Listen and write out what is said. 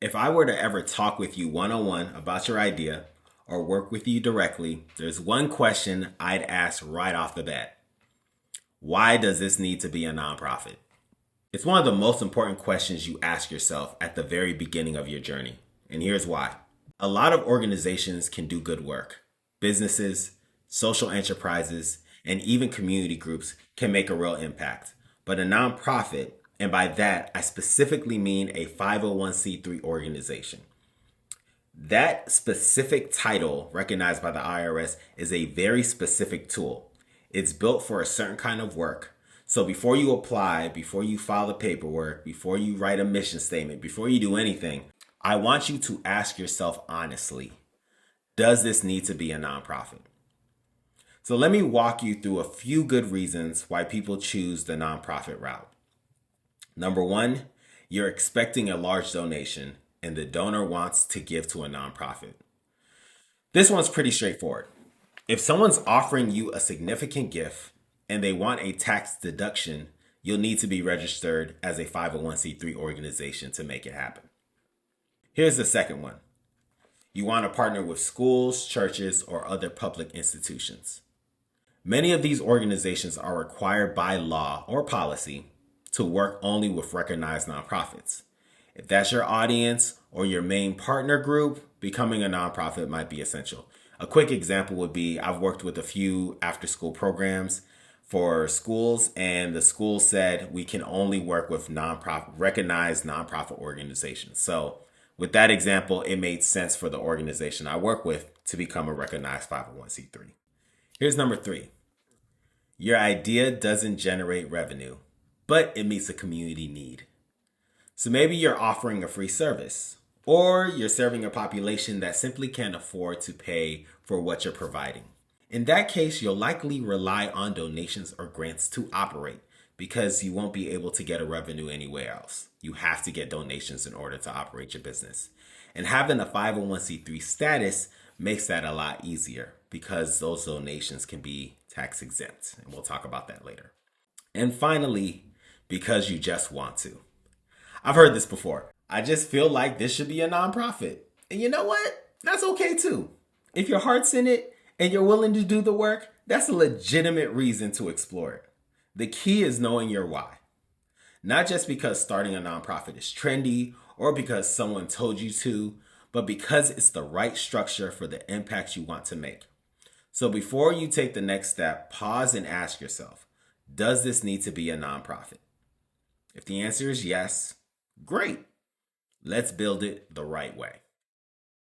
If I were to ever talk with you one-on-one about your idea or work with you directly, there's one question I'd ask right off the bat. Why does this need to be a nonprofit? It's one of the most important questions you ask yourself at the very beginning of your journey. And here's why. A lot of organizations can do good work. Businesses, social enterprises, and even community groups can make a real impact. But a nonprofit, and by that, I specifically mean a 501c3 organization. That specific title, recognized by the IRS, is a very specific tool. It's built for a certain kind of work. So before you apply, before you file the paperwork, before you write a mission statement, before you do anything, I want you to ask yourself honestly, does this need to be a nonprofit? So let me walk you through a few good reasons why people choose the nonprofit route. Number one, you're expecting a large donation and the donor wants to give to a nonprofit. This one's pretty straightforward. If someone's offering you a significant gift and they want a tax deduction, you'll need to be registered as a 501c3 organization to make it happen. Here's the second one. You want to partner with schools, churches, or other public institutions. Many of these organizations are required by law or policy to work only with recognized nonprofits. If that's your audience or your main partner group, becoming a nonprofit might be essential. A quick example would be I've worked with a few after-school programs for schools, and the school said we can only work with recognized nonprofit organizations. So with that example, it made sense for the organization I work with to become a recognized 501c3. Here's number three. Your idea doesn't generate revenue, but it meets a community need. So maybe you're offering a free service, or you're serving a population that simply can't afford to pay for what you're providing. In that case, you'll likely rely on donations or grants to operate because you won't be able to get a revenue anywhere else. You have to get donations in order to operate your business. And having a 501c3 status makes that a lot easier because those donations can be tax exempt. And we'll talk about that later. And finally, because you just want to. I've heard this before. I just feel like this should be a nonprofit. And you know what? That's okay too. If your heart's in it and you're willing to do the work, that's a legitimate reason to explore it. The key is knowing your why. Not just because starting a nonprofit is trendy or because someone told you to, but because it's the right structure for the impact you want to make. So before you take the next step, pause and ask yourself, does this need to be a nonprofit? If the answer is yes, great. Let's build it the right way.